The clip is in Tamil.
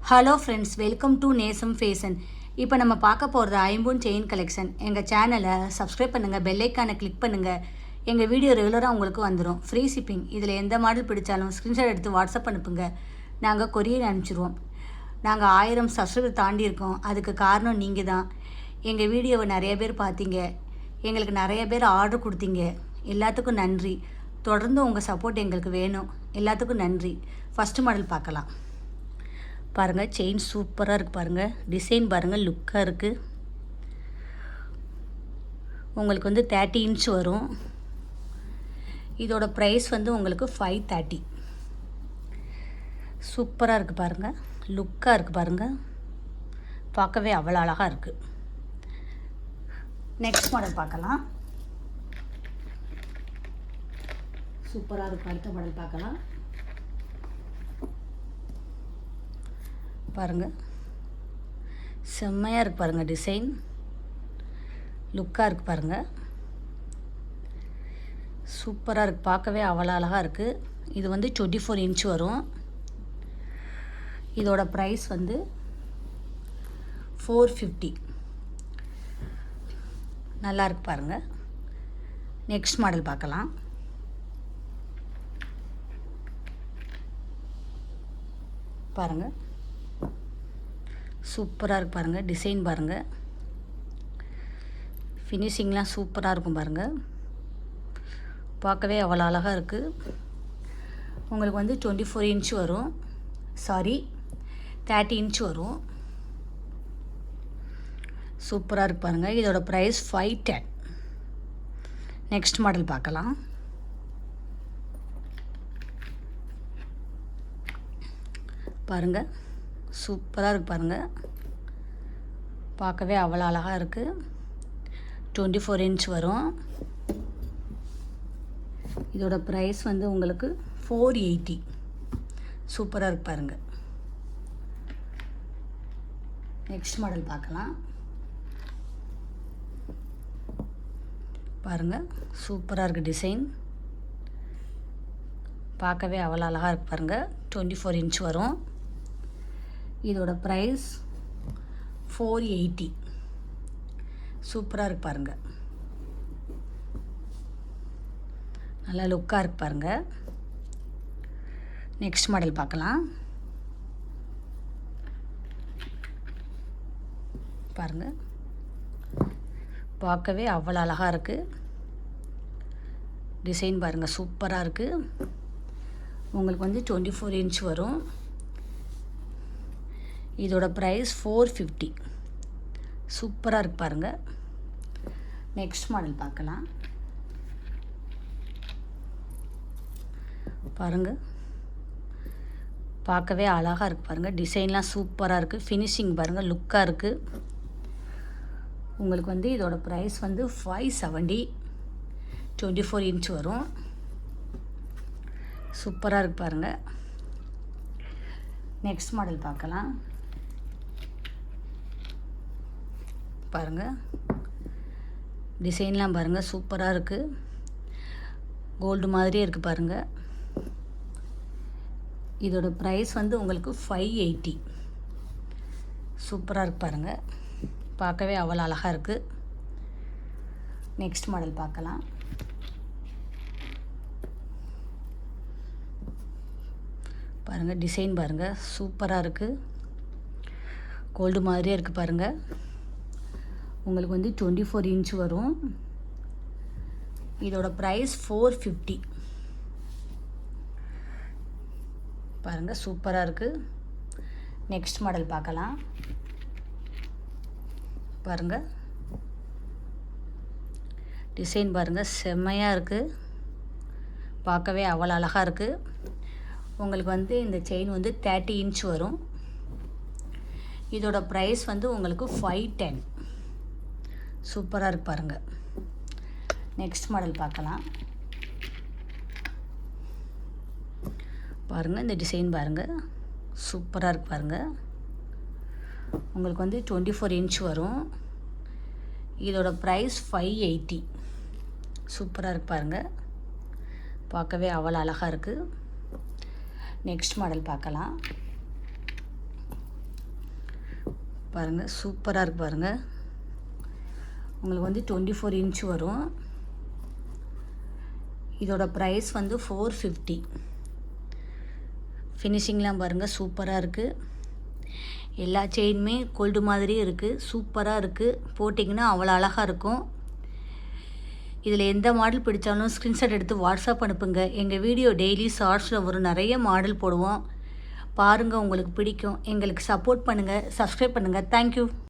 ஹலோ ஃப்ரெண்ட்ஸ், வெல்கம் டு நேசம் ஃபேஷன். இப்போ நம்ம பார்க்க போகிறது ஐம்பொன் செயின் கலெக்ஷன். எங்கள் சேனலை சப்ஸ்கிரைப் பண்ணுங்கள், பெல்லைக்கானை கிளிக் பண்ணுங்கள். எங்கள் வீடியோ ரெகுலராக உங்களுக்கு வந்துடும். Free shipping. இதில் எந்த மாடல் பிடிச்சாலும் ஸ்க்ரீன்ஷாட் எடுத்து வாட்ஸ்அப் அனுப்புங்க, நாங்கள் கொரியர் அனுப்பிச்சிடுவோம். நாங்கள் 1000 சப்ஸ்கிரைபர் தாண்டி இருக்கோம். அதுக்கு காரணம் நீங்கள் தான். எங்கள் வீடியோவை நிறைய பேர் பார்த்தீங்க, எங்களுக்கு நிறைய பேர் ஆர்டர் கொடுத்தீங்க. எல்லாத்துக்கும் நன்றி. தொடர்ந்து உங்கள் சப்போர்ட் எங்களுக்கு வேணும். எல்லாத்துக்கும் நன்றி. ஃபஸ்ட்டு மாடல் பார்க்கலாம். பாருங்கள், செயின் சூப்பராக இருக்குது. பாருங்கள், டிசைன் பாருங்கள், லுக்காக இருக்குது. உங்களுக்கு வந்து 30 இன்ச் வரும். இதோட ப்ரைஸ் வந்து உங்களுக்கு 530. சூப்பராக இருக்குது பாருங்கள், லுக்காக இருக்குது பாருங்கள், பார்க்கவே அவ்வளோ அழகாக இருக்குது. நெக்ஸ்ட் மாடல் பார்க்கலாம். சூப்பராக இருக்குது. அடுத்த மாடல் பார்க்கலாம். பாருங்கள், செம்மையாக இருக்குது பாருங்கள், டிசைன் லுக்காக இருக்குது பாருங்கள், சூப்பராக இருக்குது, பார்க்கவே அவ்வளோ அழகாக இருக்குது. இது வந்து 24 இன்ச் வரும். இதோட ப்ரைஸ் வந்து 450. நல்லா இருக்கு பாருங்கள். நெக்ஸ்ட் மாடல் பார்க்கலாம். பாருங்கள், சூப்பராக இருக்குது பாருங்கள், டிசைன் பாருங்கள், ஃபினிஷிங்லாம் சூப்பராக இருக்கும் பாருங்கள், பார்க்கவே அவ்வளோ அழகாக இருக்குது. உங்களுக்கு வந்து 24 இன்ச் வரும், 30 இன்ச் வரும். சூப்பராக இருக்குது பாருங்கள். இதோட ப்ரைஸ் 510. நெக்ஸ்ட் மாடல் பார்க்கலாம். பாருங்கள், சூப்பராக இருக்குது பாருங்கள், பார்க்கவே அவ்வளோ அழகாக இருக்குது. 24 இன்ச் வரும். இதோட ப்ரைஸ் வந்து உங்களுக்கு 480. சூப்பராக இருக்கு பாருங்கள். நெக்ஸ்ட் மாடல் பார்க்கலாம். பாருங்கள், சூப்பராக இருக்குது டிசைன், பார்க்கவே அவ்வளோ அழகாக இருக்குது பாருங்கள். 24 இன்ச் வரும். இதோட ப்ரைஸ் 480. சூப்பராக இருக்கு பாருங்கள், நல்லா லுக்காக இருக்கு பாருங்கள். நெக்ஸ்ட் மாடல் பார்க்கலாம். பாருங்கள், பார்க்கவே அவ்வளோ அழகாக இருக்குது. டிசைன் பாருங்கள், சூப்பராக இருக்குது. உங்களுக்கு வந்து 24 இன்ச் வரும். இதோட ப்ரைஸ் 450. சூப்பராக இருக்குது பாருங்கள். நெக்ஸ்ட் மாடல் பார்க்கலாம். பாருங்கள், பார்க்கவே அழகாக இருக்குது பாருங்கள், டிசைன்லாம் சூப்பராக இருக்குது. ஃபினிஷிங் பாருங்கள், லுக்காக இருக்குது. உங்களுக்கு வந்து இதோட ப்ரைஸ் வந்து 570. 24 இன்ச் வரும். சூப்பராக இருக்குது பாருங்கள். நெக்ஸ்ட் மாடல் பார்க்கலாம். பாருங்கள், டிசைன்லாம் பாருங்கள், சூப்பராக இருக்குது. கோல்டு மாதிரியே இருக்குது பாருங்கள். இதோட ப்ரைஸ் வந்து உங்களுக்கு 580. சூப்பராக இருக்குது பாருங்கள், பார்க்கவே அவ்வளோ அழகாக இருக்குது. நெக்ஸ்ட் மாடல் பார்க்கலாம். பாருங்கள், டிசைன் பாருங்கள், சூப்பராக இருக்குது. கோல்டு மாதிரியே இருக்குது பாருங்கள். உங்களுக்கு வந்து 24 இன்ச் வரும். இதோட ப்ரைஸ் 450. பாருங்கள், சூப்பராக இருக்குது. நெக்ஸ்ட் மாடல் பார்க்கலாம். பாருங்கள், டிசைன் பாருங்கள், செம்மையாக இருக்குது, பார்க்கவே அவ்வளோ அழகாக இருக்குது. உங்களுக்கு வந்து இந்த செயின் வந்து 30 இன்ச் வரும். இதோட ப்ரைஸ் வந்து உங்களுக்கு 510. சூப்பராக இருக்கு பாருங்கள். நெக்ஸ்ட் மாடல் பார்க்கலாம். பாருங்கள், இந்த டிசைன் பாருங்கள், சூப்பராக இருக்கு பாருங்கள். உங்களுக்கு வந்து 24 இன்ச் வரும். இதோட ப்ரைஸ் 580. சூப்பராக இருக்கு பாருங்கள், பார்க்கவே அவ்வளோ அழகாக இருக்குது. நெக்ஸ்ட் மாடல் பார்க்கலாம். பாருங்கள், சூப்பராக இருக்குது பாருங்கள். உங்களுக்கு வந்து 24 இன்ச் வரும். இதோட ப்ரைஸ் வந்து 450. ஃபினிஷிங்லாம் பாருங்கள், சூப்பராக இருக்குது. எல்லா செயினுமே கோல்டு மாதிரி இருக்குது. சூப்பராக இருக்குது. போட்டிங்கன்னா அவ்வளோ அழகாக இருக்கும். இதில் எந்த மாடல் பிடிச்சாலும் ஸ்க்ரீன்ஷாட் எடுத்து வாட்ஸ்அப் அனுப்புங்க. எங்கள் வீடியோ டெய்லி ஷார்ட்ஸில் வரும். நிறைய மாடல் போடுவோம். பாருங்கள், உங்களுக்கு பிடிக்கும். எங்களுக்கு சப்போர்ட் பண்ணுங்கள், சப்ஸ்கிரைப் பண்ணுங்கள். தேங்க்யூ.